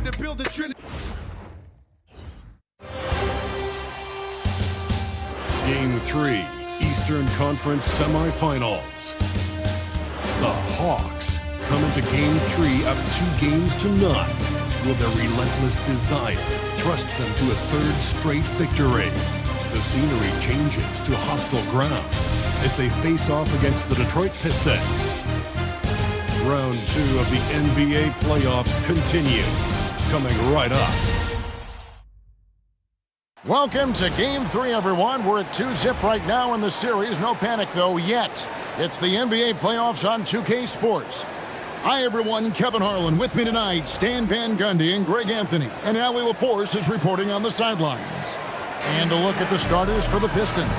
wanted to build a trinity. Game 3, Eastern Conference Semifinals. The Hawks come into Game 3 up 2 games to none. Will their relentless desire thrust them to a third straight victory? The scenery changes to hostile ground as they face off against the Detroit Pistons. Round 2 of the NBA playoffs continue, coming right up. Welcome to Game 3, everyone. We're at 2-zip right now in the series. No panic, though, yet. It's the NBA playoffs on 2K Sports. Hi, everyone. Kevin Harlan with me tonight. Stan Van Gundy and Greg Anthony. And Allie LaForce is reporting on the sidelines. And a look at the starters for the Pistons.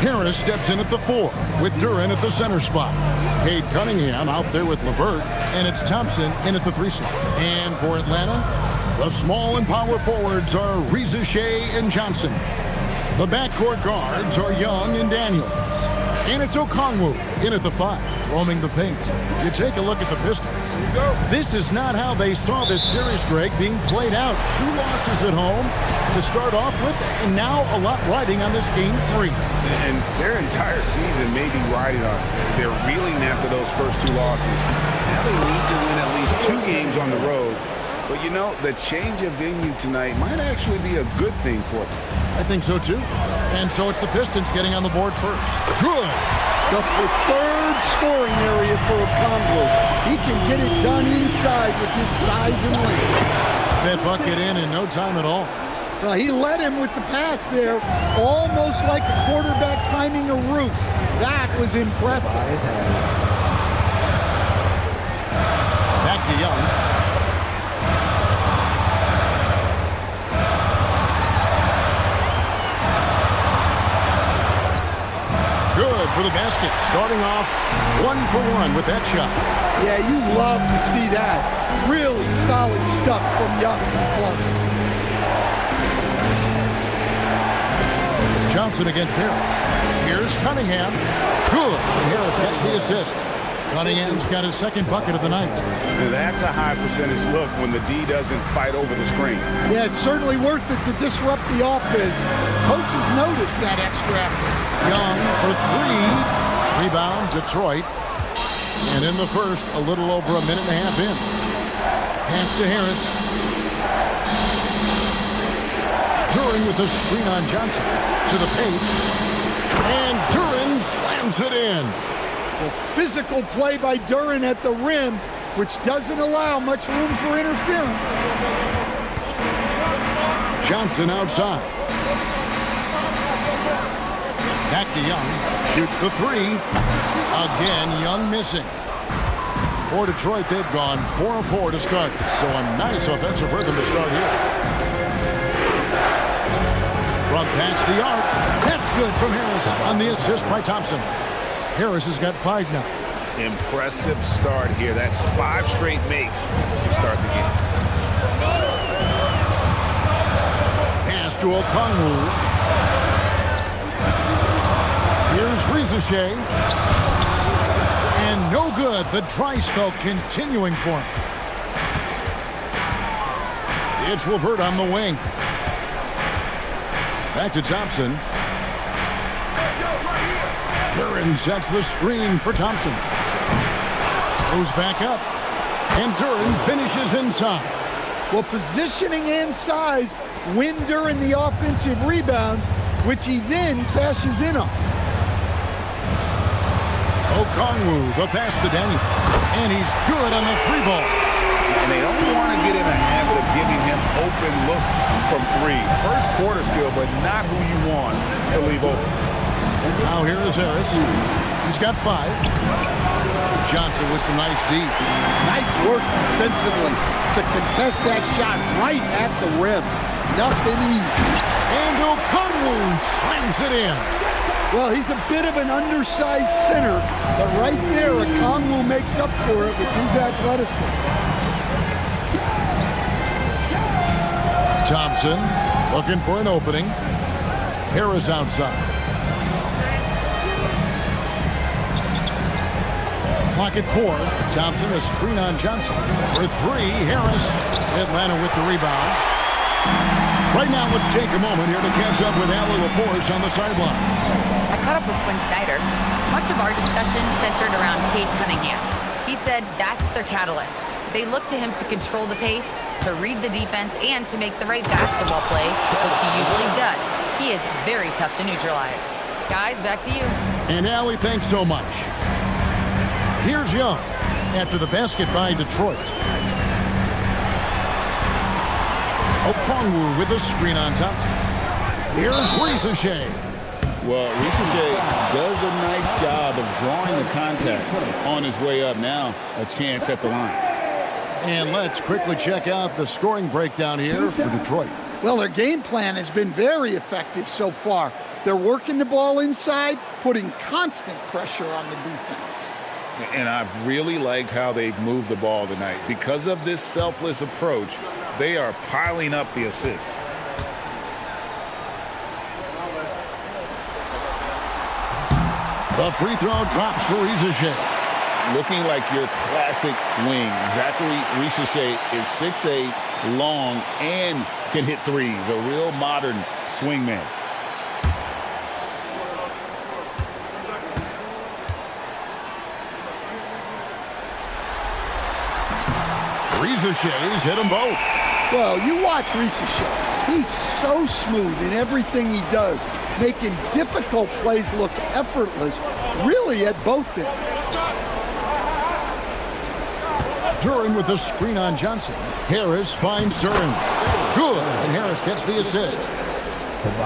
Harris steps in at the 4, with Duren at the center spot. Cade Cunningham out there with LeVert, and it's Thompson in at the 3 slot. And for Atlanta, the small and power forwards are Reza Shea and Johnson. The backcourt guards are Young and Daniels. And it's Okongwu in at the 5, roaming the paint. You take a look at the Pistons. This is not how they saw this series, Greg, being played out. 2 losses at home to start off with, and now a lot riding on this Game 3. And their entire season may be riding on. They're reeling after those first 2 losses. Now they need to win at least 2 games on the road. But, you know, the change of venue tonight might actually be a good thing for them. I think so, too. And so it's the Pistons getting on the board first. Good. The preferred scoring area for Okongwu. He can get it done inside with his size and length. That bucket in no time at all. Well, he led him with the pass there, almost like a quarterback timing a route. That was impressive. Back to Young. Good for the basket, starting off 1 for 1 with that shot. Yeah, you love to see that. Really solid stuff from Young and Clark. Johnson against Harris. Here's Cunningham. Good. And Harris gets the assist. Cunningham's got his 2nd bucket of the night. That's a high percentage look when the D doesn't fight over the screen. Yeah, it's certainly worth it to disrupt the offense. Coaches notice that extra effort. Young for 3. Rebound, Detroit. And in the first, a little over a minute and a half in. Pass to Harris. Duren with the screen on Johnson. To the paint. And Duren slams it in. Well, physical play by Duren at the rim, which doesn't allow much room for interference. Johnson outside. Back to Young. Shoots the 3. Again, Young missing. For Detroit, they've gone 4 of 4 to start. So a nice offensive rhythm to start here. From past the arc. That's good from Harris on the assist by Thompson. Harris has got 5 now. Impressive start here. That's 5 straight makes to start the game. Pass to Okongwu. Here's Reza Shea. And no good. The dry spell continuing for him. It's LeVert on the wing. Back to Thompson. Duren sets the screen for Thompson. Goes back up. And Duren finishes inside. Well, positioning and size win Duren the offensive rebound, which he then cashes in on. Okongwu, the pass to Daniels. And he's good on the 3 ball. And they don't want to get in a habit of giving him open looks from 3. First quarter still, but not who you want to leave open. Now here is Harris. He's got 5. Johnson with some nice D. Nice work defensively to contest that shot right at the rim. Nothing easy. And Okongwu slams it in. Well, he's a bit of an undersized center, but right there, Okongwu makes up for it with his athleticism. Thompson looking for an opening. Harris outside. Clock at 4. Thompson, a screen on Johnson. For 3, Harris. Atlanta with the rebound. Right now, let's take a moment here to catch up with Allie LaForce on the sideline. I caught up with Quinn Snyder. Much of our discussion centered around Cade Cunningham. He said that's their catalyst. They look to him to control the pace, to read the defense, and to make the right basketball play, which he usually does. He is very tough to neutralize. Guys, back to you. And Allie, thanks so much. Here's Young after the basket by Detroit. Okongwu with a screen on Thompson. Here's Ricochet. Well, Ricochet does a nice job of drawing the contact on his way up. Now, a chance at the line. And let's quickly check out the scoring breakdown here for Detroit. Well, their game plan has been very effective so far. They're working the ball inside, putting constant pressure on the defense. And I've really liked how they've moved the ball tonight. Because of this selfless approach, they are piling up the assists. The free throw drops for Ricochet. Looking like your classic wing. Zachary Ricochet is 6'8", long, and can hit threes. A real modern swingman. Ricochet's hit them both. Well, you watch Ricochet. He's so smooth in everything he does, making difficult plays look effortless, really at both ends. Duran with the screen on Johnson. Harris finds Duran. Good, and Harris gets the assist.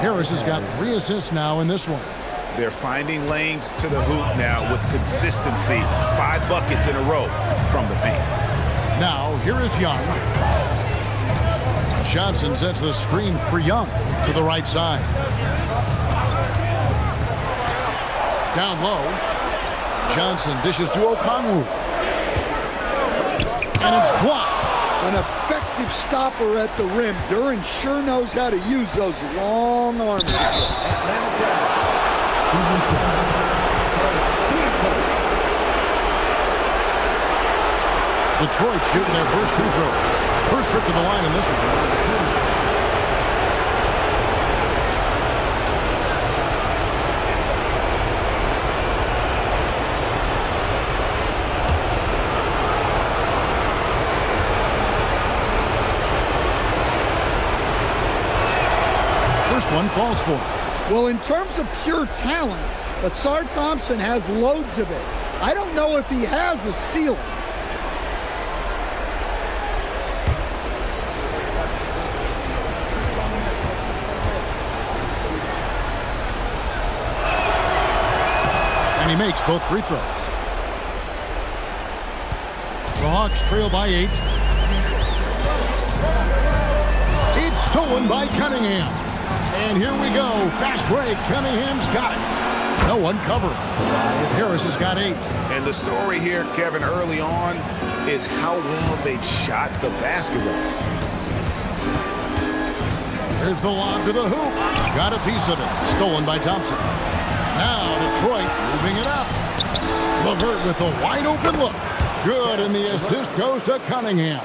Harris has got 3 assists now in this one. They're finding lanes to the hoop now with consistency. 5 buckets in a row from the paint. Now, here is Young. Johnson sets the screen for Young to the right side. Down low. Johnson dishes to Okongwu. And it's blocked. An effective stopper at the rim. Duran sure knows how to use those long arms. Detroit shooting their first free throws. First trip to the line in this one. First one falls for him. Well, in terms of pure talent, Asar Thompson has loads of it. I don't know if he has a ceiling. And he makes both free throws. The Hawks trail by 8. It's stolen by Cunningham. And here we go. Fast break. Cunningham's got it. No one covering. Harris has got 8. And the story here, Kevin, early on is how well they've shot the basketball. Here's the lob to the hoop. Got a piece of it. Stolen by Thompson. Now Detroit moving it up. LeVert with a wide open look. Good, and the assist goes to Cunningham.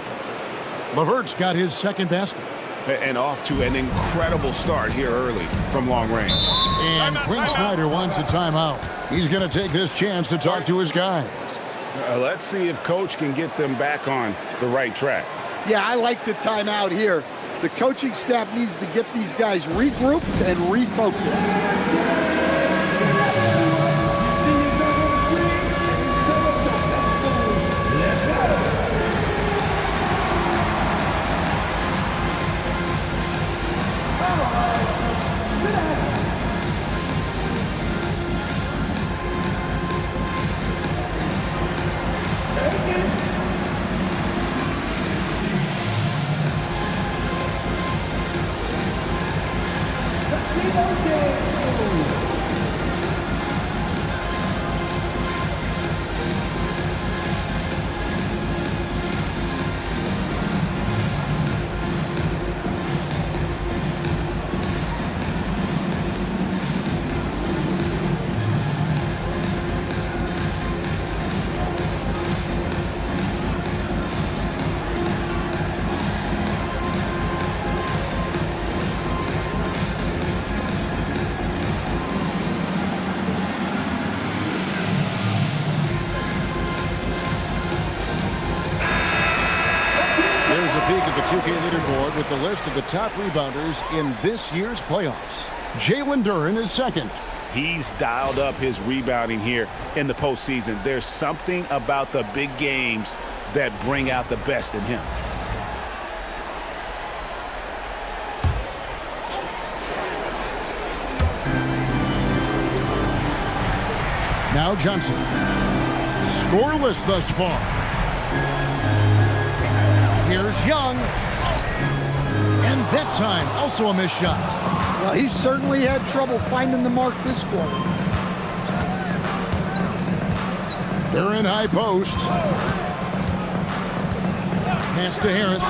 LeVert's got his second basket. And off to an incredible start here early from long range. And Quinn Snyder wants a timeout. He's going to take this chance to talk to his guys. Let's see if Coach can get them back on the right track. Yeah, I like the timeout here. The coaching staff needs to get these guys regrouped and refocused. a peek at the 2K leaderboard with the list of the top rebounders in this year's playoffs. Jalen Duren is second. He's dialed up his rebounding here in the postseason. There's something about the big games that bring out the best in him. Now Johnson. Scoreless thus far. Here's Young. And that time, also a missed shot. Well, he certainly had trouble finding the mark this quarter. They're in high post. Pass to Harris.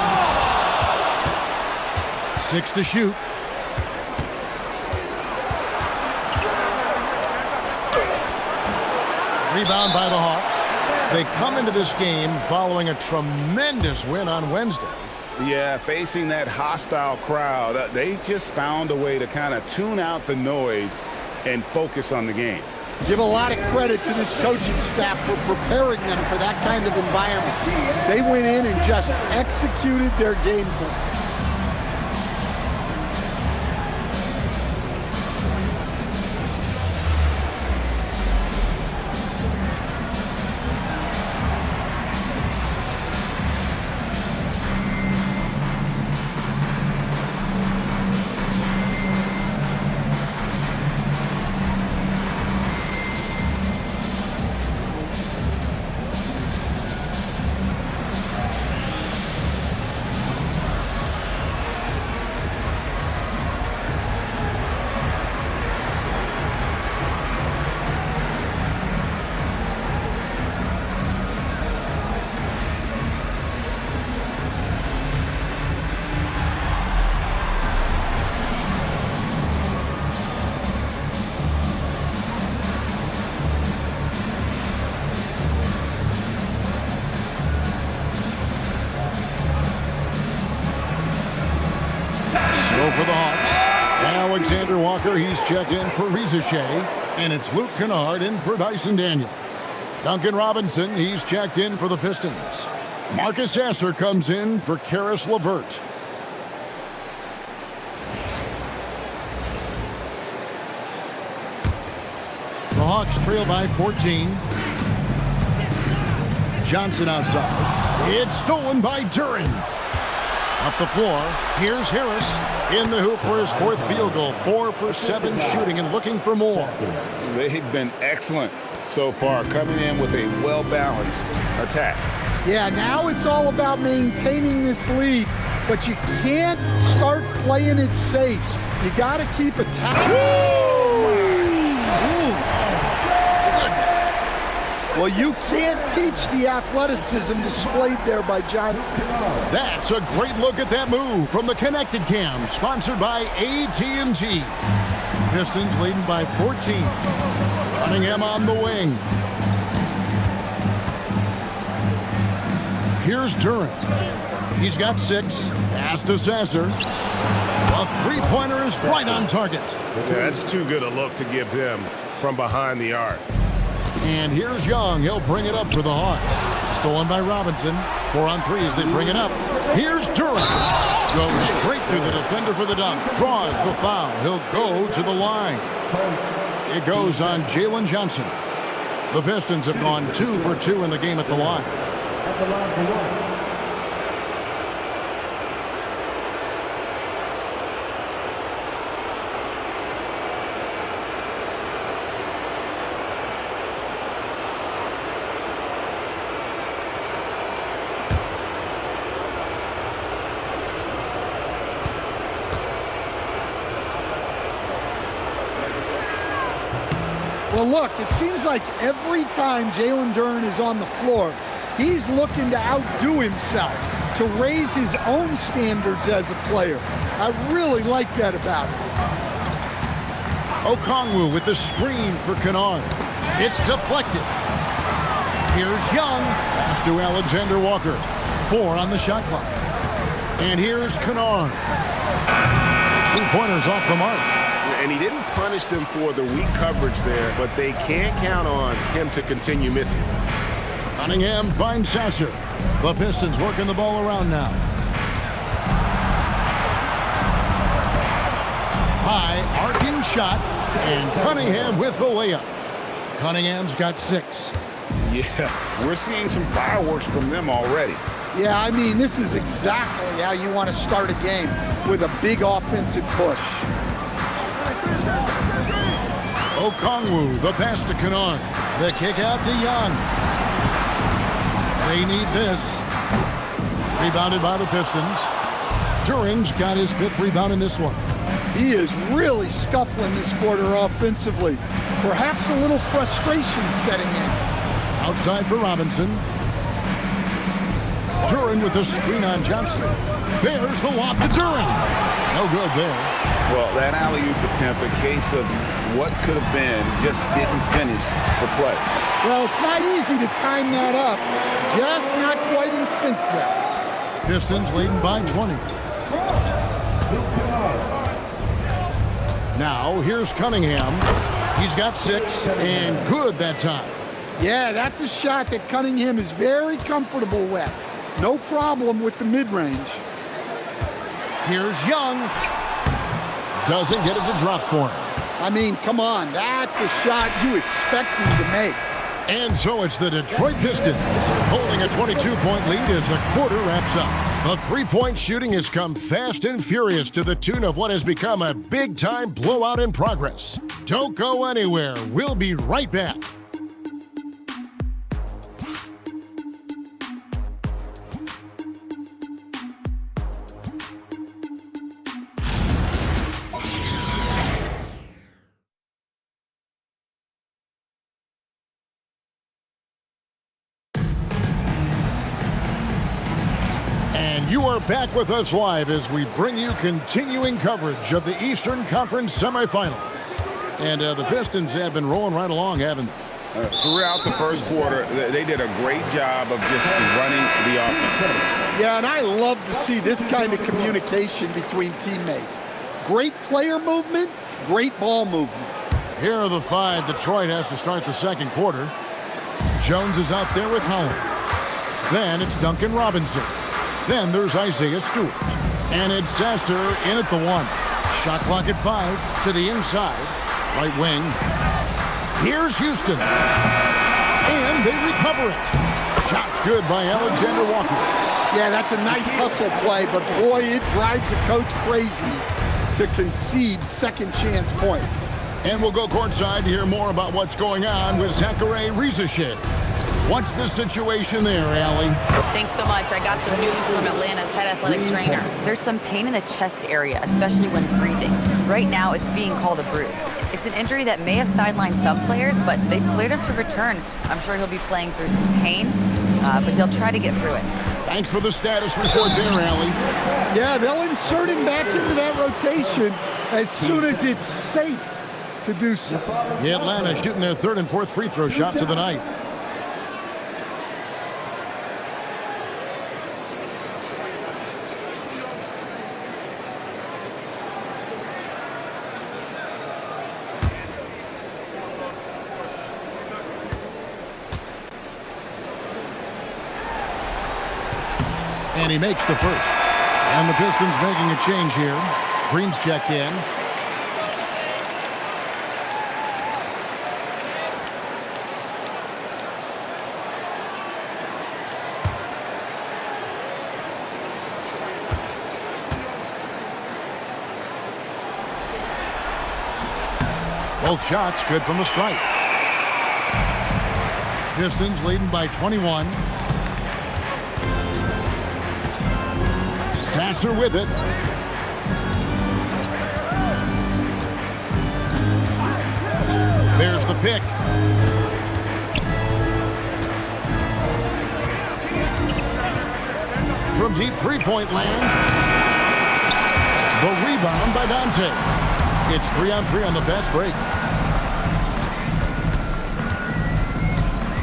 6 to shoot. Rebound by the Hawks. They come into this game following a tremendous win on Wednesday. Yeah, facing that hostile crowd, they just found a way to kind of tune out the noise and focus on the game. Give a lot of credit to this coaching staff for preparing them for that kind of environment. They went in and just executed their game plan. For the Hawks, Alexander Walker, he's checked in for Rizachet, and it's Luke Kennard in for Dyson Daniel. Duncan Robinson, he's checked in for the Pistons. Marcus Sasser comes in for Karis LeVert. The Hawks trail by 14. Johnson outside. It's stolen by Duren. Up the floor, here's Harris in the hoop for his fourth field goal. 4 for 7 shooting and looking for more. They've been excellent so far, coming in with a well-balanced attack. Yeah, now it's all about maintaining this lead, but you can't start playing it safe. You got to keep attacking. Well, you can't teach the athleticism displayed there by Johnson. That's a great look at that move from the Connected Cam, sponsored by AT&T. Pistons leading by 14. Cunningham on the wing. Here's Duren. He's got 6. Pass to Sasser. A three-pointer is right on target. Yeah, that's too good a look to give them from behind the arc. And here's Young. He'll bring it up for the Hawks. Stolen by Robinson. 4 on 3 as they bring it up. Here's Duren. Goes straight through the defender for the dunk. Draws the foul. He'll go to the line. It goes on Jalen Johnson. The Pistons have gone 2 for 2 in the game at the line. At the line for one. Well, look, it seems like every time Jalen Duren is on the floor, he's looking to outdo himself, to raise his own standards as a player. I really like that about him. Okongwu with the screen for Kennard. It's deflected. Here's Young. Pass to Alexander Walker. 4 on the shot clock. And here's Kennard. 3-pointers off the mark. And he didn't punish them for the weak coverage there, but they can't count on him to continue missing. Cunningham finds Sasser. The Pistons working the ball around now. High arcing shot, and Cunningham with the layup. Cunningham's got 6. Yeah, we're seeing some fireworks from them already. Yeah, I mean, this is exactly how you want to start a game, with a big offensive push. Okongwu, the pass to Kennard. The kick out to Young. They need this. Rebounded by the Pistons. During's got his 5th rebound in this one. He is really scuffling this quarter offensively. Perhaps a little frustration setting in. Outside for Robinson. During with a screen on Johnson. There's the lob to During. No good there. Well, that alley-oop attempt, a case of what could have been, just didn't finish the play. Well, it's not easy to time that up. Just not quite in sync there. Pistons leading by 20. Now, here's Cunningham. He's got 6, and good that time. Yeah, that's a shot that Cunningham is very comfortable with. No problem with the mid-range. Here's Young. Doesn't get it to drop for him. I mean, come on. That's a shot you expect him to make. And so it's the Detroit Pistons holding a 22-point lead as the quarter wraps up. The three-point shooting has come fast and furious to the tune of what has become a big-time blowout in progress. Don't go anywhere. We'll be right back. You are back with us live as we bring you continuing coverage of the Eastern Conference Semifinals. And the Pistons have been rolling right along, haven't they? Throughout the first quarter, they did a great job of just running the offense. Yeah, and I love to see this kind of communication between teammates. Great player movement, great ball movement. Here are the 5 Detroit has to start the second quarter. Jones is out there with Howard. Then it's Duncan Robinson. Then there's Isaiah Stewart. And it's Sasser in at the 1. Shot clock at 5 to the inside. Right wing. Here's Houston. And they recover it. Shot's good by Alexander Walker. Yeah, that's a nice hustle play, but boy, it drives a coach crazy to concede second chance points. And we'll go courtside to hear more about what's going on with Zachary Rizashay. What's the situation there, Allie? Thanks so much. I got some news from Atlanta's head athletic trainer. There's some pain in the chest area, especially when breathing. Right now, it's being called a bruise. It's an injury that may have sidelined some players, but they've cleared him to return. I'm sure he'll be playing through some pain, but he'll try to get through it. Thanks for the status report there, Allie. Yeah, they'll insert him back into that rotation as soon as it's safe to do so. Yeah, Atlanta shooting their 3rd and 4th free throw shots of the night. And he makes the first. And the Pistons making a change here. Green's checked in. Both shots good from the strike. Pistons leading by 21. Sasser with it. There's the pick. From deep three-point land. The rebound by Dante. It's 3-on-3 on the fast break.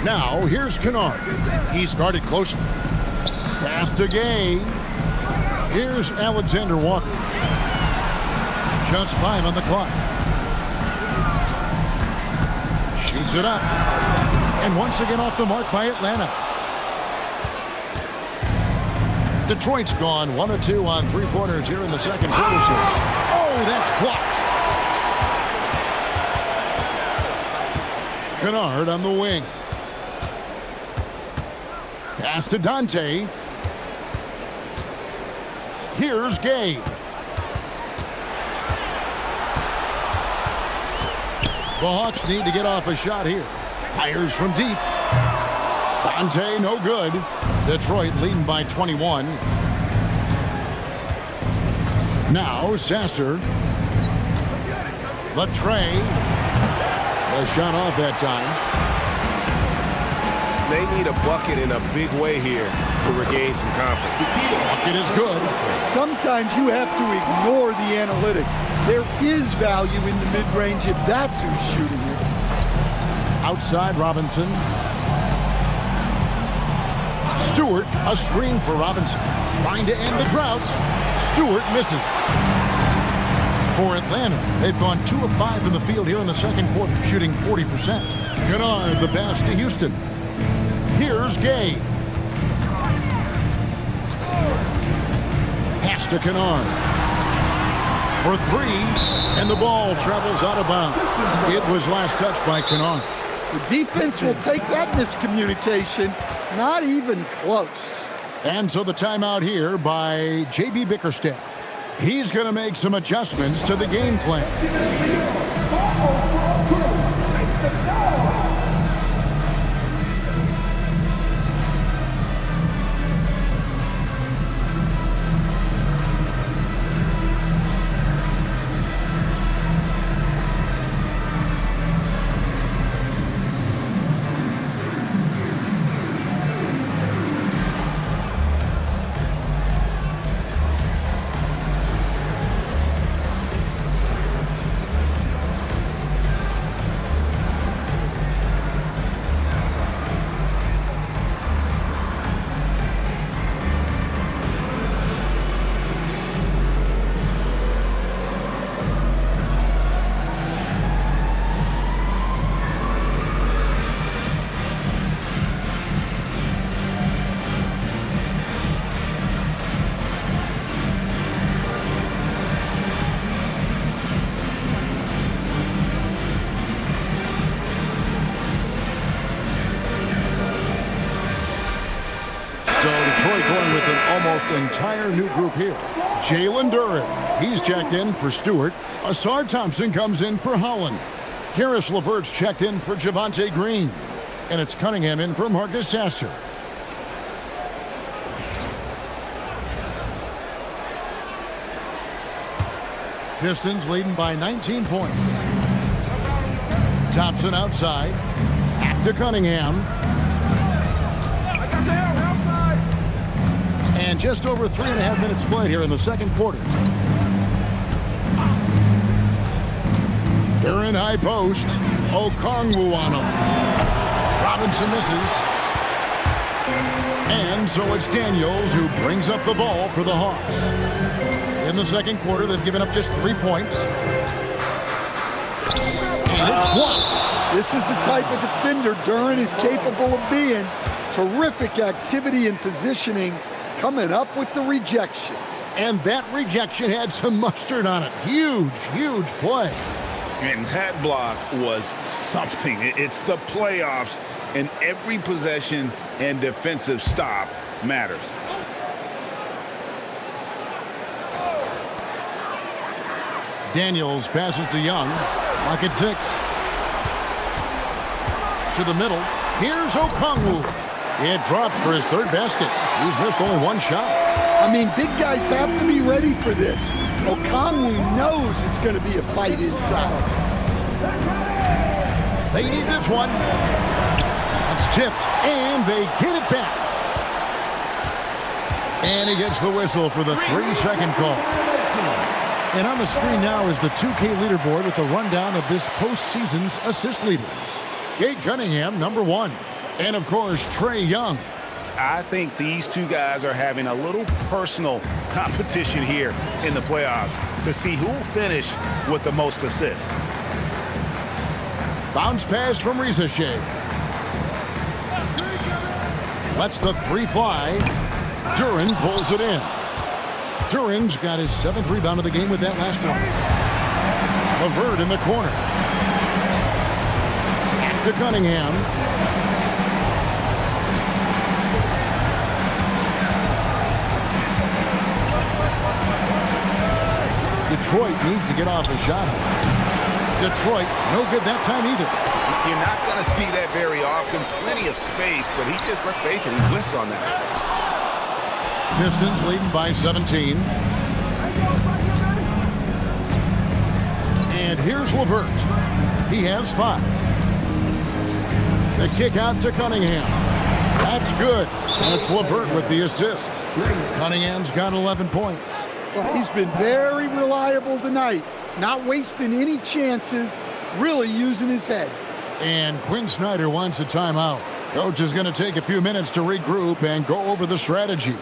Now, here's Kennard. He's guarded closely. Pass to Gay. Here's Alexander Walker. Just 5 on the clock. Shoots it up. And once again off the mark by Atlanta. Detroit's gone 1 of 2 on 3-pointers here in the second quarter. Oh, that's blocked. Kennard on the wing. Pass to Dante. Here's Gabe. The Hawks need to get off a shot here. Fires from deep. Dante, no good. Detroit leading by 21. Now, Sasser. The tray. The shot off that time. They need a bucket in a big way here to regain some confidence. Bucket is good. Sometimes you have to ignore the analytics. There is value in the mid-range if that's who's shooting it. Outside Robinson. Stewart, a screen for Robinson. Trying to end the drought. Stewart misses. For Atlanta, they've gone 2 of 5 from the field here in the second quarter, shooting 40%. Kennard, the pass to Houston. Here's Gay. Pass to Kennard. For 3, and the ball travels out of bounds. It was last touched by Kennard. The defense will take that miscommunication. Not even close. And so the timeout here by J.B. Bickerstaff. He's going to make some adjustments to the game plan. Going with an almost entire new group here. Jalen Duren, he's checked in for Stewart. Asar Thompson comes in for Holland. Karis LeVert's checked in for Javonte Green. And it's Cunningham in for Marcus Sasser. Pistons leading by 19 points. Thompson outside. Back to Cunningham. And just over 3.5 minutes played here in the second quarter. Duren high post. Okongwu on him. Robinson misses. And so it's Daniels who brings up the ball for the Hawks. In the second quarter, they've given up just 3 points. And it's blocked. This is the type of defender Duren is capable of being. Terrific activity and positioning. Coming up with the rejection. And that rejection had some mustard on it. Huge, huge play. And that block was something. It's the playoffs, and every possession and defensive stop matters. Daniels passes to Young. Clock at 6. To the middle. Here's Okongwu. It drops for his third basket. He's missed only 1 shot. I mean, big guys have to be ready for this. Okongwu knows it's going to be a fight inside. They need this one. It's tipped, and they get it back. And he gets the whistle for the 3-second call. And on the screen now is the 2K leaderboard with a rundown of this postseason's assist leaders. Cade Cunningham, number 1. And, of course, Trae Young. I think these two guys are having a little personal competition here in the playoffs to see who will finish with the most assists. Bounce pass from Rizachet. Lets the 3 fly. Duren pulls it in. Duren's got his 7th rebound of the game with that last one. LeVert in the corner. to Cunningham. Detroit needs to get off a shot. Detroit, no good that time either. You're not going to see that very often. Plenty of space, but he just, let's face it, he whiffs on that. Pistons leading by 17. And here's LeVert. He has 5. The kick out to Cunningham. That's good. And it's LeVert with the assist. Cunningham's got 11 points. Well, he's been very reliable tonight. Not wasting any chances, really using his head. And Quinn Snyder wants a timeout. Coach is going to take a few minutes to regroup and go over the strategy.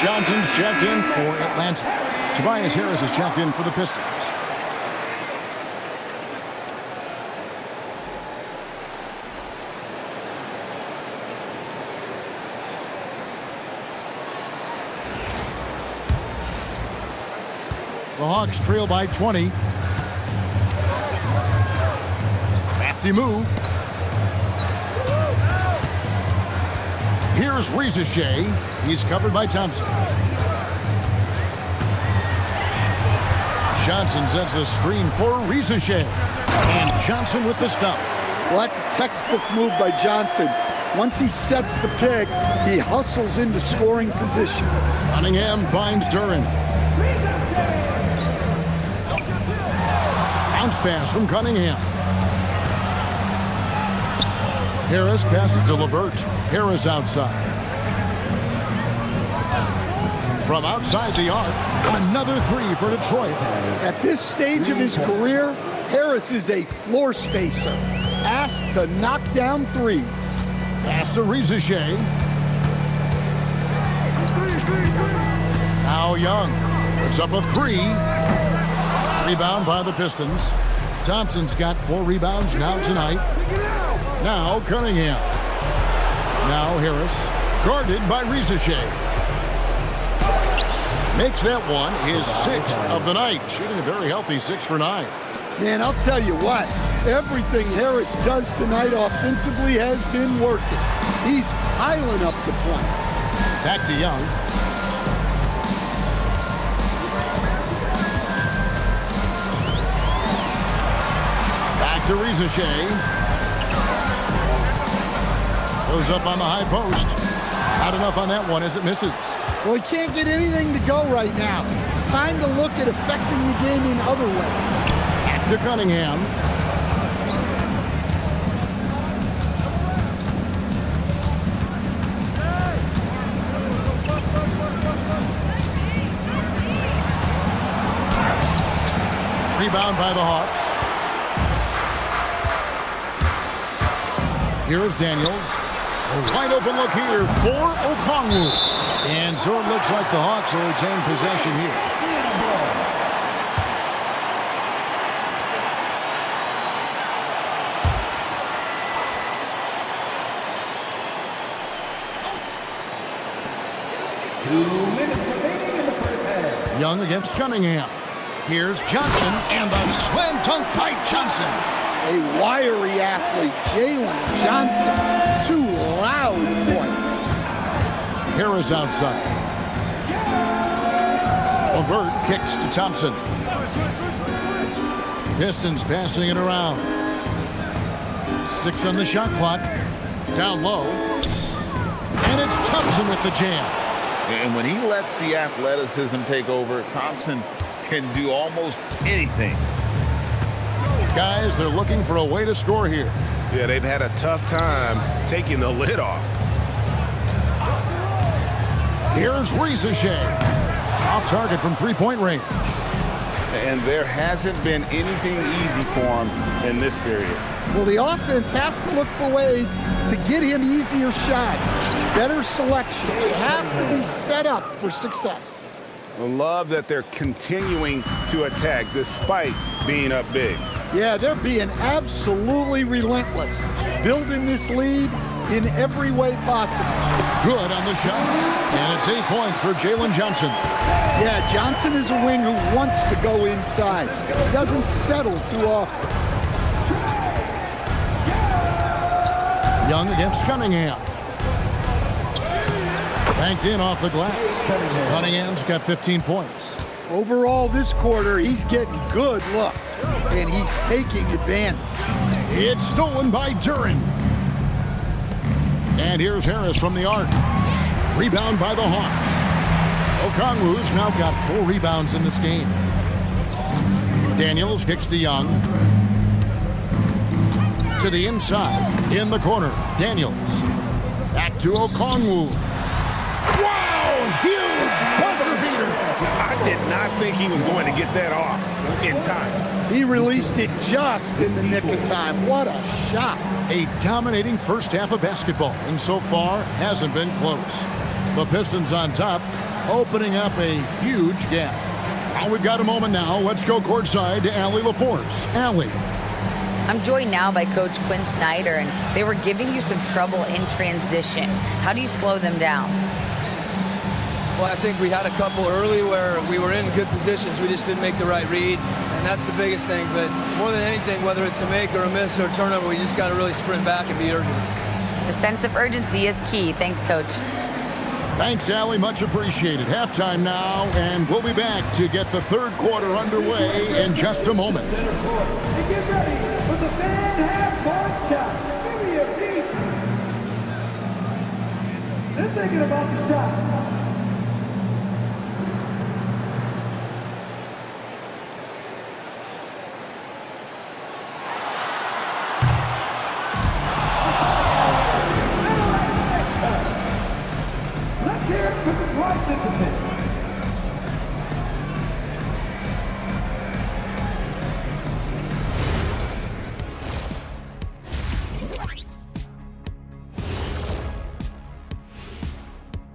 Johnson's checked in for Atlanta. Tobias Harris is checked in for the Pistons. The Hawks trail by 20. Crafty move. Here's Rizachet. He's covered by Thompson. Johnson sets the screen for Rizachet. And Johnson with the stuff. Well, that's a textbook move by Johnson. Once he sets the pick, he hustles into scoring position. Cunningham finds Duran. Bounce pass from Cunningham. Harris passes to LeVert. Harris outside. From outside the arc, another 3 for Detroit. At this stage of his career, Harris is a floor spacer, asked to knock down threes. Pass to Rizachet. Now Young puts up a 3. Rebound by the Pistons. Thompson's got 4 rebounds now tonight. Now Cunningham. Now Harris. Guarded by Rizachet. Makes that one his 6th of the night. Shooting a very healthy 6 for 9. Man, I'll tell you what. Everything Harris does tonight offensively has been working. He's piling up the points. Back to Young. Back to Rizachet. Goes up on the high post. Not enough on that one as it misses. Well, he can't get anything to go right now. It's time to look at affecting the game in other ways. Back to Cunningham. Rebound by the Hawks. Here is Daniels. A wide open look here for Okongwu. And so it looks like the Hawks will retain possession here. Young against Cunningham. Here's Johnson and the slam dunk by Johnson. A wiry athlete, Jaylen Johnson. 2 allowed points. Harris outside. Levert kicks to Thompson. Pistons passing it around. 6 on the shot clock. Down low. And it's Thompson with the jam. And when he lets the athleticism take over, Thompson can do almost anything. Guys, they're looking for a way to score here. Yeah, they've had a tough time taking the lid off. Here's Rizachet. Off target from three-point range. And there hasn't been anything easy for him in this period. Well, the offense has to look for ways to get him easier shots, better selection. They have to be set up for success. I love that they're continuing to attack despite being up big. Yeah, they're being absolutely relentless, building this lead in every way possible. Good on the shot. And it's 8 points for Jalen Johnson. Yeah, Johnson is a wing who wants to go inside. He doesn't settle too often. Young against Cunningham. Banked in off the glass. Cunningham's got 15 points. Overall this quarter, he's getting good looks, and he's taking advantage. It's stolen by Duren. And here's Harris from the arc. Rebound by the Hawks. Okongwu's now got 4 rebounds in this game. Daniels kicks to Young. To the inside. In the corner. Daniels. Back to Okongwu. Wow! Huge buzzer beater! I did not think he was going to get that off in time. He released it just in the nick of time. What a shot. A dominating first half of basketball, and so far hasn't been close. The Pistons on top, opening up a huge gap. Well, we've got a moment now. Let's go courtside to Allie LaForce. Allie. I'm joined now by Coach Quinn Snyder, and they were giving you some trouble in transition. How do you slow them down? Well, I think we had a couple early where we were in good positions. We just didn't make the right read, and that's the biggest thing. But more than anything, whether it's a make or a miss or a turnover, we just got to really sprint back and be urgent. The sense of urgency is key. Thanks, Coach. Thanks, Allie. Much appreciated. Halftime now, and we'll be back to get the third quarter underway in just a moment. Get ready for the fan half-court shot. Give me a beat. They're thinking about the shot. Let's hear it from the participants.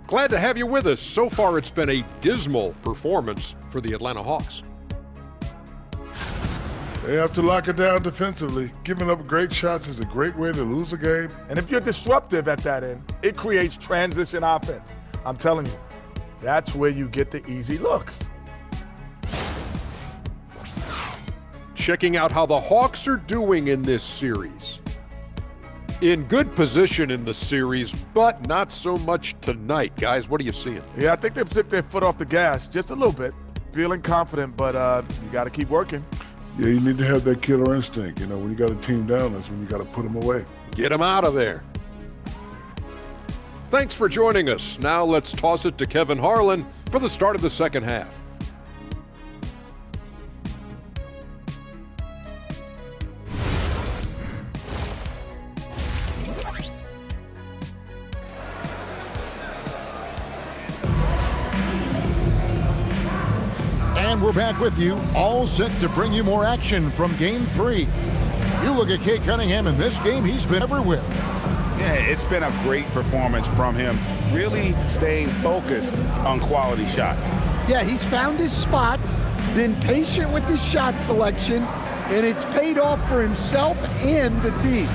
Glad to have you with us. So far, it's been a dismal performance for the Atlanta Hawks. They have to lock it down defensively. Giving up great shots is a great way to lose a game. And if you're disruptive at that end, it creates transition offense. I'm telling you, that's where you get the easy looks. Checking out how the Hawks are doing in this series. In good position in the series, but not so much tonight. Guys, what are you seeing? Yeah, I think they took their foot off the gas just a little bit. Feeling confident, but you got to keep working. Yeah, you need to have that killer instinct. You know, when you got a team down, that's when you got to put them away. Get them out of there. Thanks for joining us. Now let's toss it to Kevin Harlan for the start of the second half. And we're back with you, all set to bring you more action from Game 3. You look at Cade Cunningham in this game, he's been everywhere. Yeah, it's been a great performance from him, really staying focused on quality shots. Yeah, he's found his spots, been patient with his shot selection, and it's paid off for himself and the team.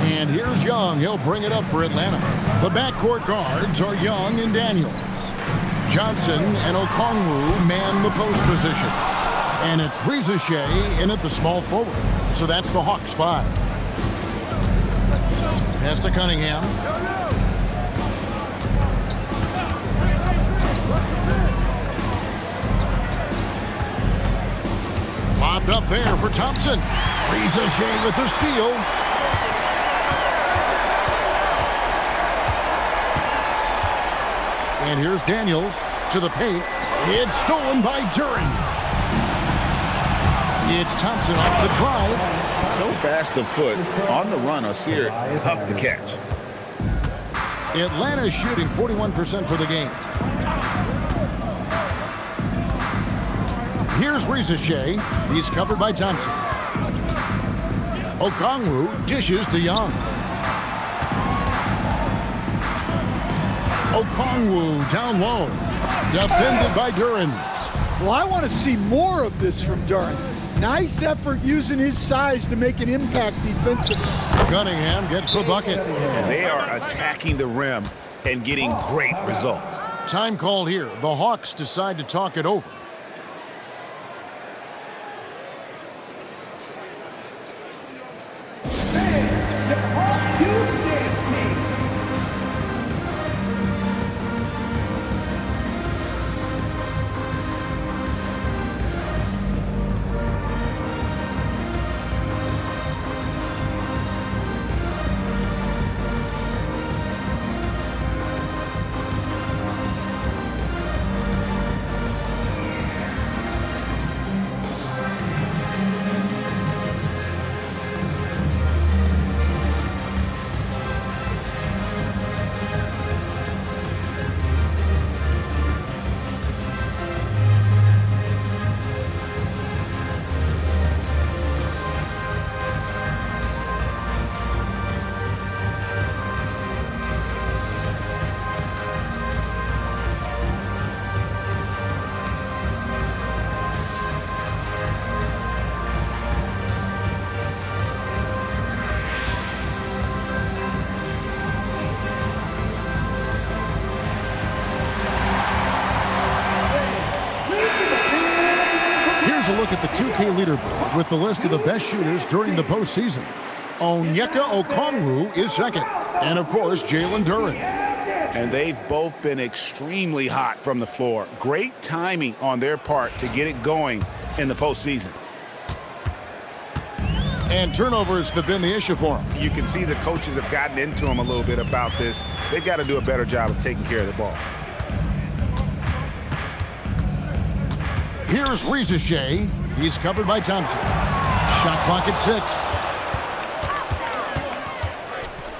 And here's Young. He'll bring it up for Atlanta. The backcourt guards are Young and Daniels. Johnson and Okongwu man the post position. And it's Reza Shea in at the small forward. So that's the Hawks 5. Pass to Cunningham. Lobbed up there for Thompson. Reza Shea with the steal. And here's Daniels to the paint. It's stolen by Duren. It's Thompson off the drive. So fast of foot. On the run, Osir, tough to catch. Atlanta's shooting 41% for the game. Here's Reza Shea. He's covered by Thompson. Okongwu dishes to Young. Okongwu down low. Defended by Duren. Well, I want to see more of this from Duren. Nice effort using his size to make an impact defensively. Cunningham gets the bucket. And they are attacking the rim and getting great results. Time called here. The Hawks decide to talk it over. A look at the 2K leaderboard with the list of the best shooters during the postseason. Onyeka Okongwu is second. And, of course, Jalen Duren. And they've both been extremely hot from the floor. Great timing on their part to get it going in the postseason. And turnovers have been the issue for them. You can see the coaches have gotten into them a little bit about this. They've got to do a better job of taking care of the ball. Here's Reza Shea. He's covered by Thompson. Shot clock at 6.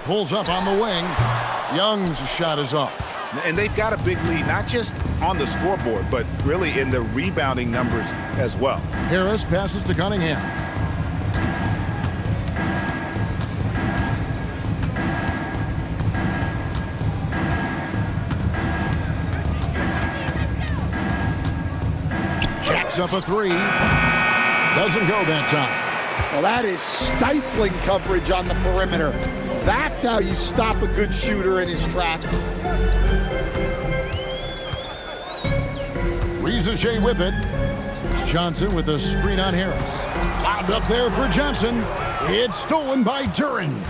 Pulls up on the wing. Young's shot is off. And they've got a big lead, not just on the scoreboard, but really in the rebounding numbers as well. Harris passes to Cunningham. Up a 3. Doesn't go that time. Well, that is stifling coverage on the perimeter. That's how you stop a good shooter in his tracks. Reza Shea with it. Johnson with a screen on Harris. Lobbed up there for Johnson. It's stolen by Duren.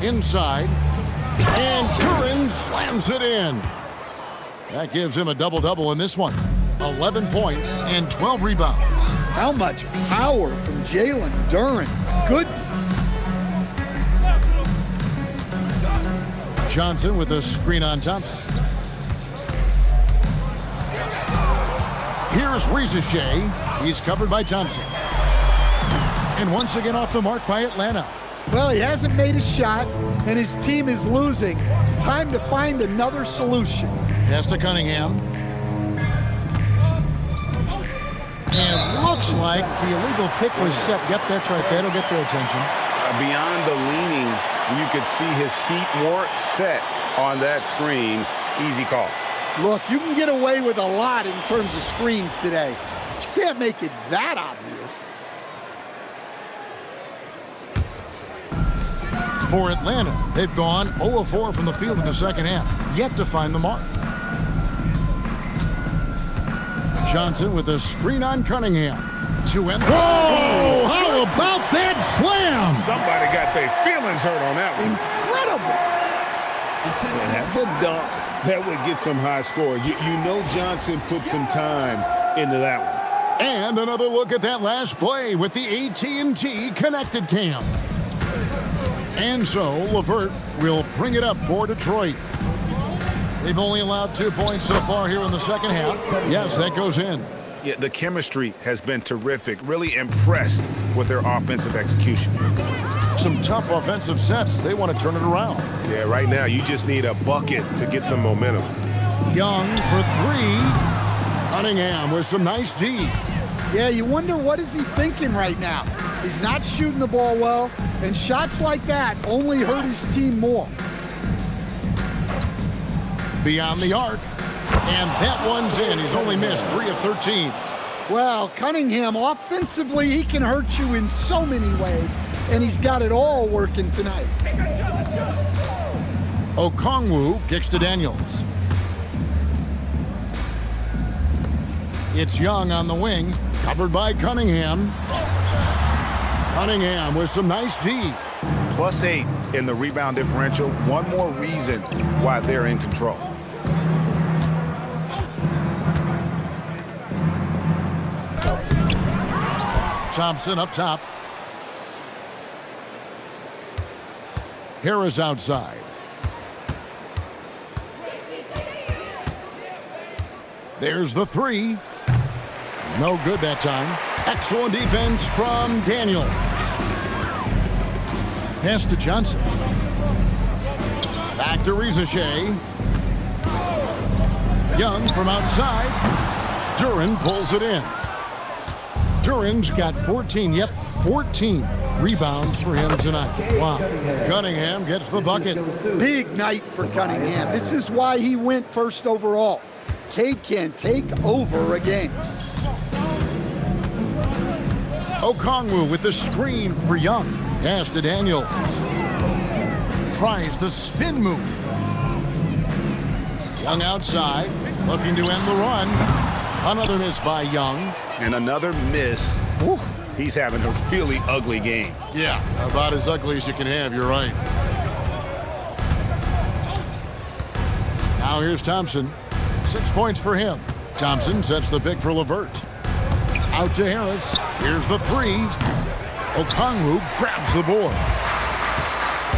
Inside. And Duren slams it in. That gives him a double-double in this one. 11 points and 12 rebounds. How much power from Jalen Duren. Goodness. Johnson with a screen on Thompson. Here's Reza Shea. He's covered by Thompson. And once again off the mark by Atlanta. Well, he hasn't made a shot, and his team is losing. Time to find another solution. Pass to Cunningham. And looks like the illegal pick was set. Yep, that's right. That'll get their attention. Beyond the leaning, you could see his feet more set on that screen. Easy call. Look, you can get away with a lot in terms of screens today. But you can't make it that obvious. For Atlanta, they've gone 0 of 4 from the field in the second half. Yet to find the mark. Johnson with a screen on Cunningham. To end. Whoa! How about that slam? Somebody got their feelings hurt on that one. Incredible. And that's a dunk that would get some high score. You know Johnson put some time into that one. And another look at that last play with the AT&T connected cam. And so LeVert will bring it up for Detroit. They've only allowed 2 points so far here in the second half. Yes, that goes in. Yeah, the chemistry has been terrific. Really impressed with their offensive execution. Some tough offensive sets. They want to turn it around. Yeah, right now you just need a bucket to get some momentum. Young for three. Cunningham with some nice D. Yeah, you wonder what is he thinking right now. He's not shooting the ball well, and shots like that only hurt his team more. Beyond the arc. And that one's in. He's only missed 3 of 13. Well, Cunningham, offensively, he can hurt you in so many ways, and he's got it all working tonight. Okongwu kicks to Daniels. It's Young on the wing, covered by Cunningham. Cunningham with some nice D. +8 in the rebound differential. One more reason why they're in control. Thompson up top. Harris outside. There's the three. No good that time. Excellent defense from Daniels. Pass to Johnson. Back to Rizashea. Young from outside. Duran pulls it in. Duran's got 14 rebounds for him tonight. Wow. Cunningham gets the bucket. Big night for Cunningham. This is why he went first overall. Cade can take over a game. Okongwu with the screen for Young. Pass to Daniels. Tries the spin move. Young outside, looking to end the run. Another miss by Young. And another miss. Oof. He's having a really ugly game. Yeah, about as ugly as you can have, you're right. Now here's Thompson. 6 points for him. Thompson sets the pick for LeVert. Out to Harris. Here's the three. Okongwu grabs the board.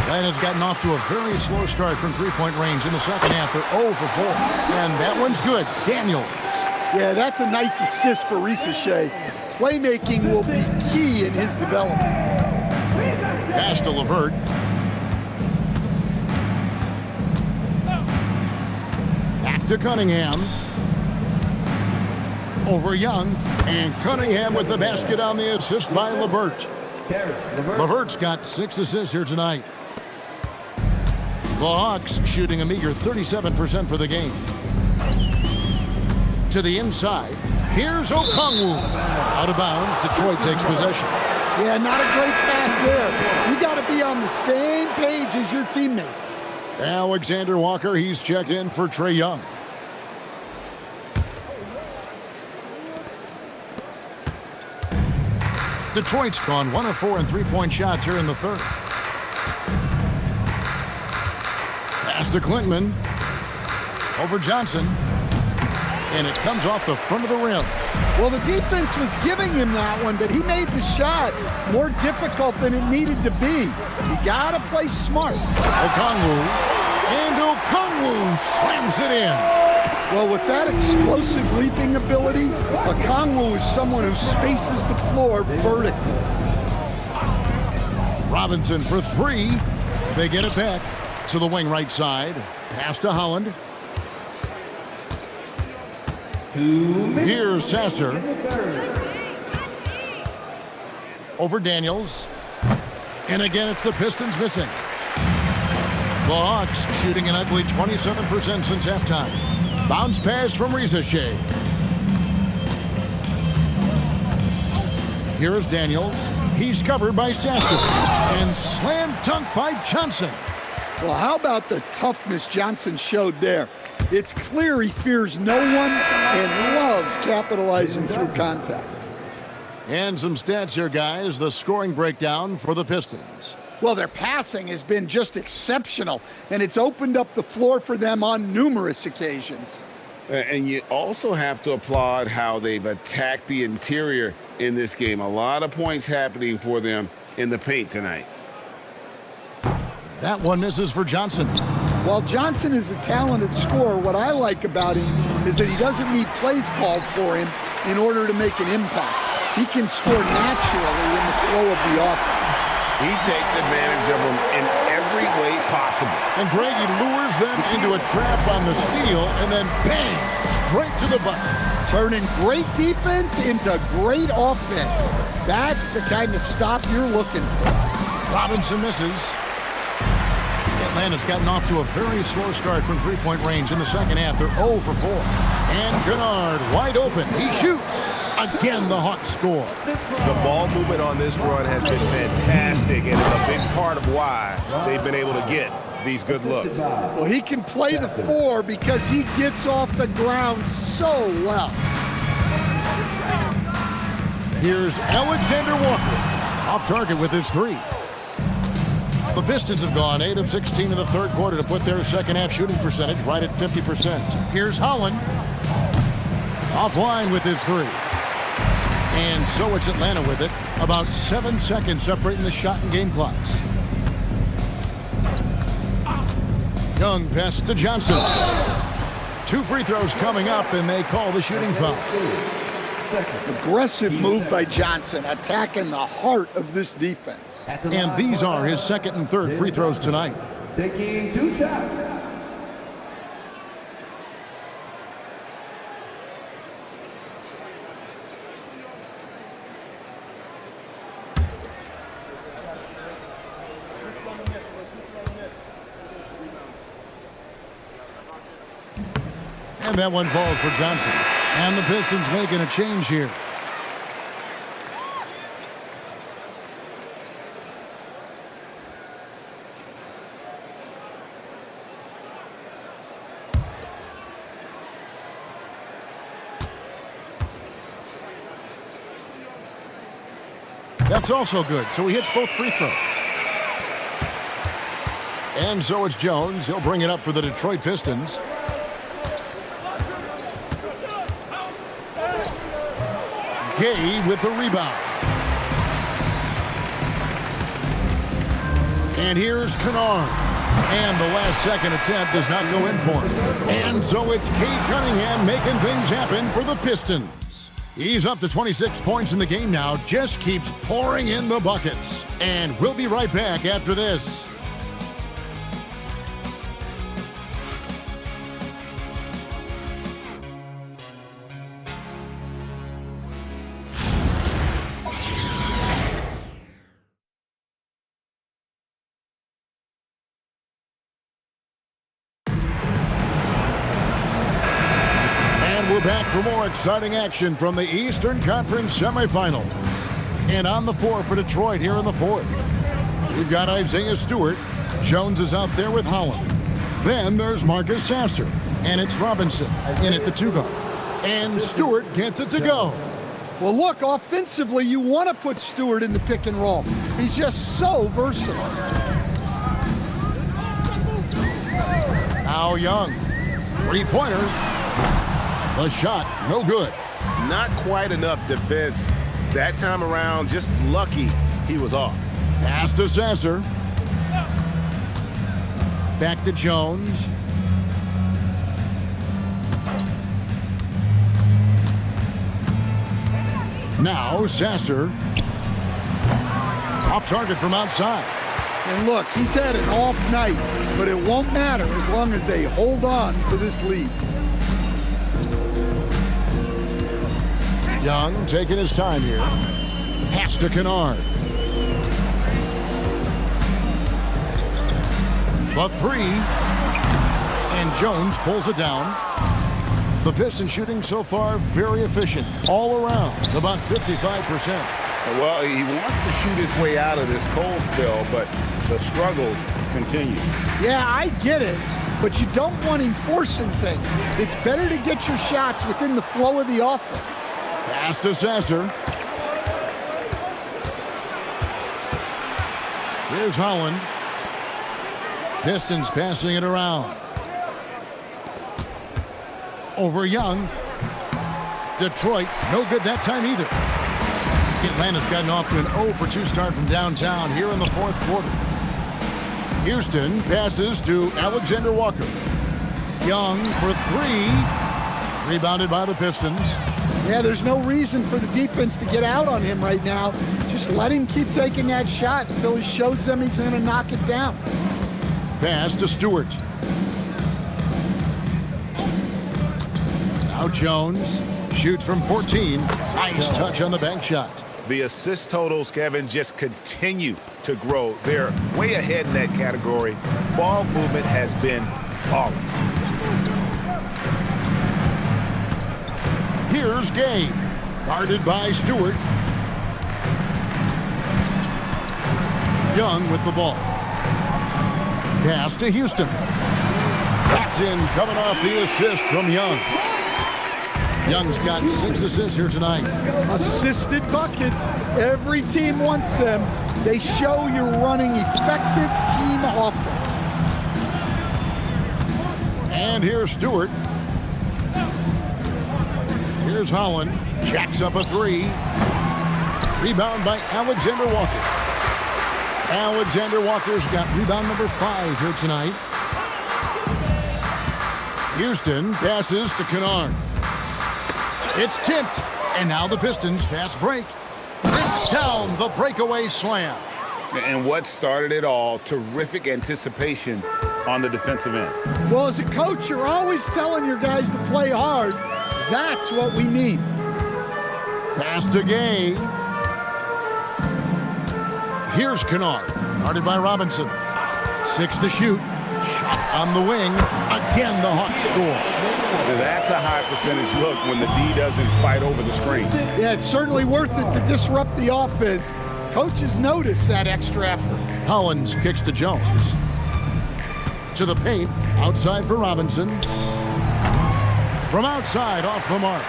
That has gotten off to a very slow start from three-point range in the second half. They're 0 for 4. And that one's good. Daniels. Yeah, that's a nice assist for Rizashea. Playmaking will be key in his development. Pass to LeVert. Back to Cunningham. Over Young. And Cunningham with the basket on the assist by LeVert. LeVert's got 6 assists here tonight. The Hawks shooting a meager 37% for the game. To the inside. Here's Okongwu. Out of bounds. Detroit takes possession. Yeah, not a great pass there. You got to be on the same page as your teammates. Alexander Walker, he's checked in for Trae Young. Detroit's gone 1 of 4 in three-point shots here in the third. Pass to Clinton. Over Johnson. And it comes off the front of the rim. Well, the defense was giving him that one, but he made the shot more difficult than it needed to be. You got to play smart. Okongwu. And Okongwu slams it in. Well, with that explosive leaping ability, Okongwu is someone who spaces the floor vertically. Robinson for three. They get it back to the wing right side. Pass to Holland. Here's Sasser. Over Daniels. And again, it's the Pistons missing. The Hawks shooting an ugly 27% since halftime. Bounce pass from Rizashea. Here's Daniels. He's covered by Sasser. And slam dunk by Johnson. Well, how about the toughness Johnson showed there? It's clear he fears no one and loves capitalizing through contact. And some stats here, guys. The scoring breakdown for the Pistons. Well, their passing has been just exceptional, and it's opened up the floor for them on numerous occasions. And you also have to applaud how they've attacked the interior in this game. A lot of points happening for them in the paint tonight. That one misses for Johnson. While Johnson is a talented scorer, what I like about him is that he doesn't need plays called for him in order to make an impact. He can score naturally in the flow of the offense. He takes advantage of them in every way possible. And Greg, he lures them into a trap on the steal, and then bang, straight to the bucket. Turning great defense into great offense. That's the kind of stop you're looking for. Robinson misses. Atlanta's gotten off to a very slow start from three-point range in the second half. They're 0 for 4. And Kennard wide open. He shoots. Again, the Hawks score. The ball movement on this run has been fantastic, and it's a big part of why they've been able to get these good looks. Well, he can play the 4 because he gets off the ground so well. Here's Alexander Walker. Off target with his 3. The Pistons have gone 8 of 16 in the third quarter to put their second half shooting percentage right at 50%. Here's Holland. Offline with his 3. And so it's Atlanta with it. About 7 seconds separating the shot and game clocks. Young pass to Johnson. 2 free throws coming up, and they call the shooting foul. Aggressive move by Johnson, attacking the heart of this defense. And these are his second and third free throws tonight. Taking 2 shots. And that one falls for Johnson. And the Pistons making a change here. That's also good, so he hits both free throws. And so it's Jones. He'll bring it up for the Detroit Pistons. Gay with the rebound. And here's Kennard. And the last second attempt does not go in for him. And so it's Cade Cunningham making things happen for the Pistons. He's up to 26 points in the game now. Just keeps pouring in the buckets. And we'll be right back after this. We're back for more exciting action from the Eastern Conference Semifinals. And on the floor for Detroit here in the fourth. We've got Isaiah Stewart. Jones is out there with Holland. Then there's Marcus Sasser. And it's Robinson in at the 2 guard. And Stewart gets it to go. Well, look, offensively, you want to put Stewart in the pick and roll. He's just so versatile. Now Young. 3-pointer. The shot, no good. Not quite enough defense. That time around, just lucky he was off. Pass to Sasser. Back to Jones. Now Sasser. Off target from outside. And look, he's had an off night, but it won't matter as long as they hold on to this lead. Young taking his time here. Pass to Kennard. The 3. And Jones pulls it down. The Pistons shooting so far very efficient. All around, about 55%. Well, he wants to shoot his way out of this cold spell, but the struggles continue. Yeah, I get it, but you don't want him forcing things. It's better to get your shots within the flow of the offense. Pass to Sasser. Here's Holland. Pistons passing it around. Over Young. Detroit, no good that time either. Atlanta's gotten off to an 0-for-2 start from downtown here in the fourth quarter. Houston passes to Alexander Walker. Young for three. Rebounded by the Pistons. Yeah, there's no reason for the defense to get out on him right now. Just let him keep taking that shot until he shows them he's going to knock it down. Pass to Stewart. Now Jones shoots from 14. Nice touch on the bank shot. The assist totals, Kevin, just continue to grow. They're way ahead in that category. Ball movement has been flawless. Here's Gay. Guarded by Stewart. Young with the ball. Pass to Houston. That's in, coming off the assist from Young. Young's got 6 assists here tonight. Assisted buckets. Every team wants them. They show you're running effective team offense. And here's Stewart. Here's Holland. Jacks up a three. Rebound by Alexander Walker. Alexander Walker's got rebound number 5 here tonight. Houston passes to Kennard. It's tipped, and now the Pistons fast break. It's down, the breakaway slam. And what started it all, terrific anticipation on the defensive end. Well, as a coach, you're always telling your guys to play hard. That's what we need. Pass to Gay. Here's Kennard, guarded by Robinson. 6 to shoot. Shot on the wing. Again, the Hawks score. That's a high percentage look when the D doesn't fight over the screen. Yeah, it's certainly worth it to disrupt the offense. Coaches notice that extra effort. Hollins kicks to Jones. To the paint, outside for Robinson. From outside, off the mark.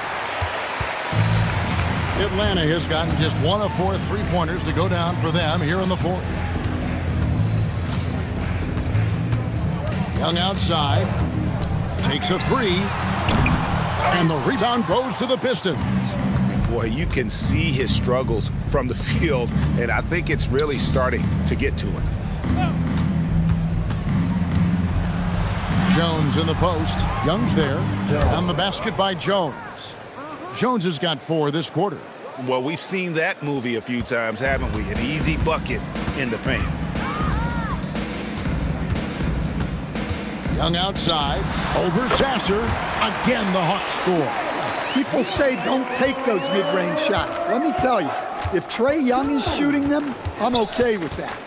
Atlanta has gotten just 1 of 4 3-pointers to go down for them here in the fourth. Young outside. Takes a three. And the rebound goes to the Pistons. Boy, you can see his struggles from the field, and I think it's really starting to get to him. Jones in the post. Young's there. On the basket by Jones. Jones has got 4 this quarter. Well, we've seen that movie a few times, haven't we? An easy bucket in the paint. Young outside. Over Sasser. Again, the Hawks score. People say don't take those mid-range shots. Let me tell you, if Trae Young is shooting them, I'm okay with that.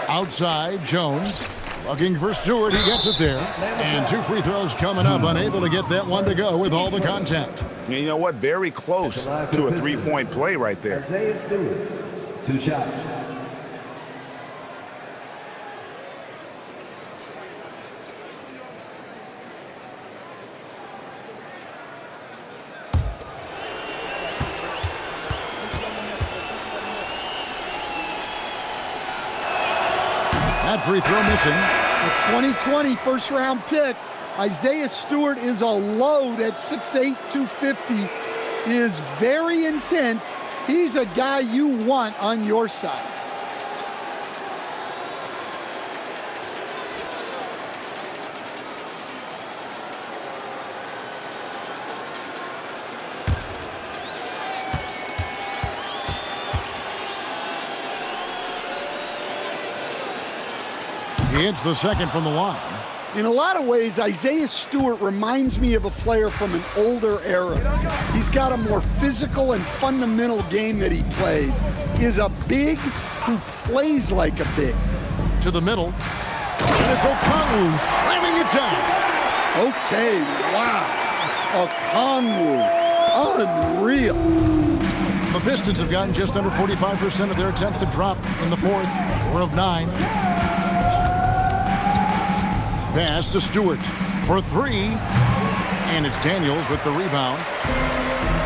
Outside, Jones. Looking for Stewart. He gets it there. And 2 free throws coming up. Unable to get that one to go with all the contact. And you know what? Very close to a 3-point play right there. Isaiah Stewart, 2 shots. That free throw missing. The 2020 first-round pick, Isaiah Stewart, is a load at 6'8", 250. He is very intense. He's a guy you want on your side. He hits the second from the line. In a lot of ways, Isaiah Stewart reminds me of a player from an older era. He's got a more physical and fundamental game that he plays. He is a big who plays like a big. To the middle. And it's Okongwu slamming it down. Okay, wow. Okongwu, unreal. The Pistons have gotten just under 45% of their attempts to drop in the fourth. 4 of 9. Pass to Stewart for three. And it's Daniels with the rebound.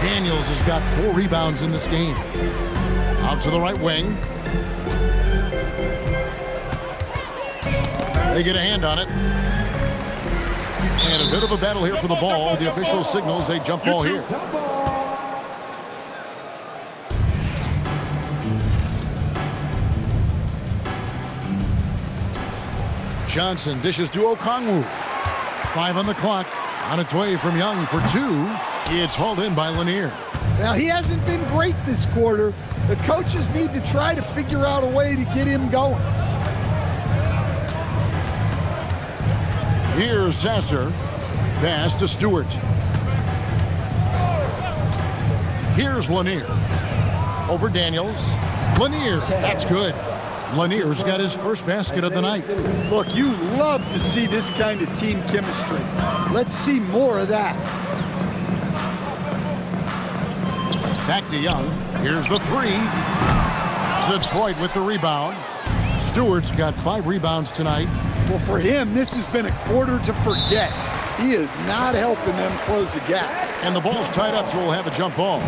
Daniels has got 4 rebounds in this game. Out to the right wing. They get a hand on it. And a bit of a battle here for the ball. The official signals a jump ball here. Johnson dishes to Okongwu. 5 on the clock. On its way from Young for 2. It's hauled in by Lanier. Now, he hasn't been great this quarter. The coaches need to try to figure out a way to get him going. Here's Sasser. Pass to Stewart. Here's Lanier. Over Daniels. Lanier. That's good. Lanier's got his first basket of the night. Look, you love to see this kind of team chemistry. Let's see more of that. Back to Young. Here's the 3. Detroit with the rebound. Stewart's got 5 rebounds tonight. Well, for him, this has been a quarter to forget. He is not helping them close the gap. And the ball's tied up, so we'll have a jump ball.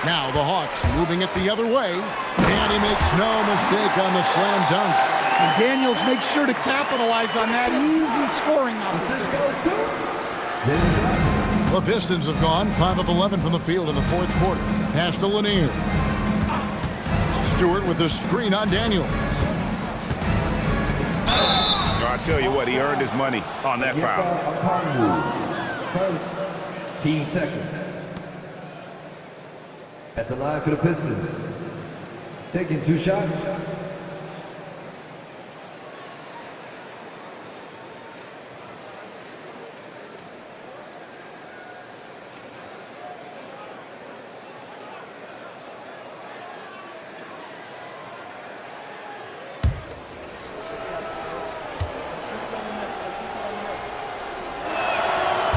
Now the Hawks moving it the other way. And he makes no mistake on the slam dunk. And Daniels makes sure to capitalize on that easy scoring opportunity. The Pistons have gone 5 of 11 from the field in the 4th quarter. Pass to Lanier. Stewart with the screen on Daniels. I tell you what, he earned his money on that foul. First, team second. At the line for the Pistons. Taking 2 shots.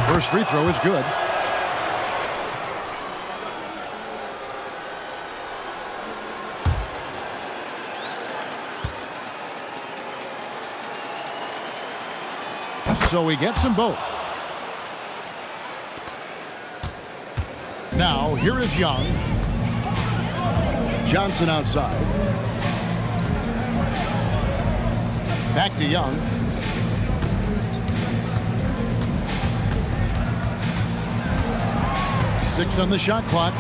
First free throw is good. So he gets them both. Now, here is Young. Johnson outside. Back to Young. Six on the shot clock.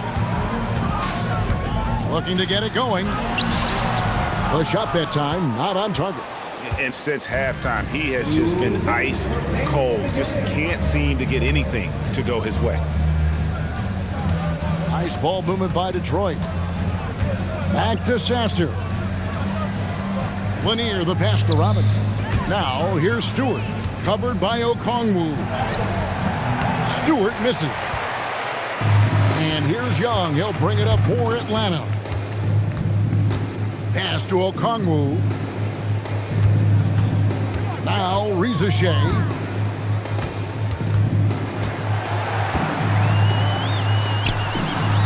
Looking to get it going. The shot that time, not on target. And since halftime, he has just been ice cold. Just can't seem to get anything to go his way. Nice ball movement by Detroit. Back to Sasser. Lanier, the pass to Robinson. Now, here's Stewart. Covered by Okongwu. Stewart misses. And here's Young. He'll bring it up for Atlanta. Pass to Okongwu. Now, Rizashea.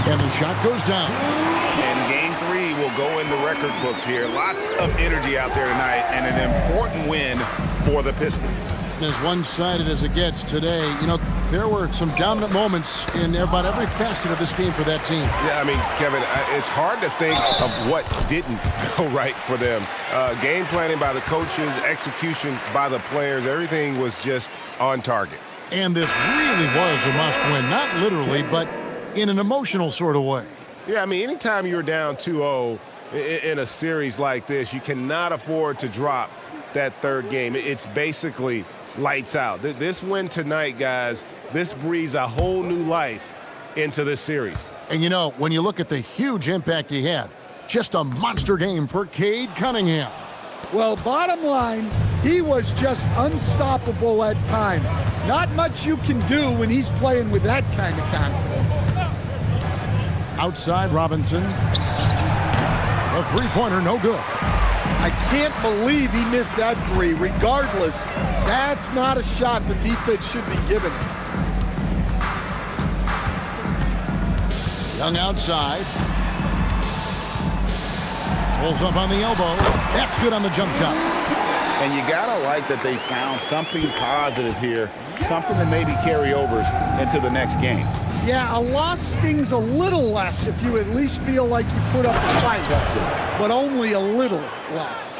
And the shot goes down. And game 3 will go in the record books here. Lots of energy out there tonight and an important win for the Pistons. As one-sided as it gets today, you know, there were some dominant moments in about every facet of this game for that team. Yeah, I mean, Kevin, it's hard to think of what didn't go right for them. Game planning by the coaches, execution by the players, everything was just on target. And this really was a must-win, not literally, but in an emotional sort of way. Yeah, I mean, anytime you're down 2-0 in a series like this, you cannot afford to drop that third game. It's basically lights out. This win tonight, guys, this breathes a whole new life into this series. And you know, when you look at the huge impact he had, just a monster game for Cade Cunningham. Well, bottom line, he was just unstoppable at times. Not much you can do when he's playing with that kind of confidence. Outside Robinson. A three-pointer, no good. I can't believe he missed that 3. Regardless, that's not a shot the defense should be giving him. Young outside. Pulls up on the elbow. That's good on the jump shot. And you gotta like that they found something positive here, something that maybe carry overs into the next game. Yeah, a loss stings a little less if you at least feel like you put up a fight, but only a little less.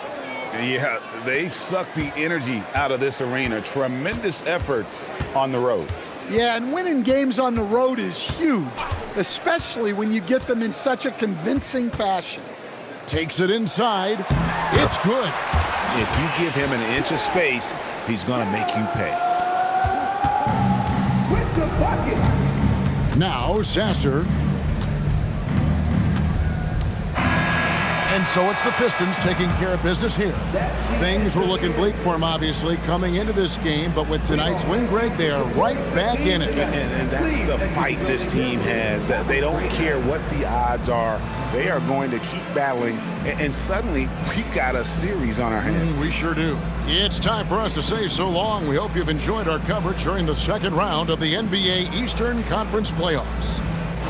Yeah, they sucked the energy out of this arena. Tremendous effort on the road. Yeah, and winning games on the road is huge, especially when you get them in such a convincing fashion. Takes it inside. It's good. If you give him an inch of space, he's going to make you pay. With the bucket. Now, Sasser. And so it's the Pistons taking care of business here. Things were looking bleak for them, obviously, coming into this game, but with tonight's win, Greg, they are right back in it. And that's the fight this team has. That they don't care what the odds are. They are going to keep battling, and suddenly we've got a series on our hands. We sure do. It's time for us to say so long. We hope you've enjoyed our coverage during the second round of the NBA Eastern Conference Playoffs.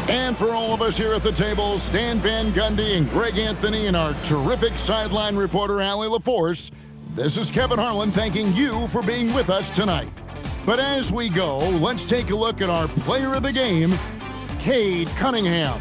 And for all of us here at the table, Stan Van Gundy and Greg Anthony and our terrific sideline reporter, Allie LaForce, this is Kevin Harlan thanking you for being with us tonight. But as we go, let's take a look at our player of the game, Cade Cunningham.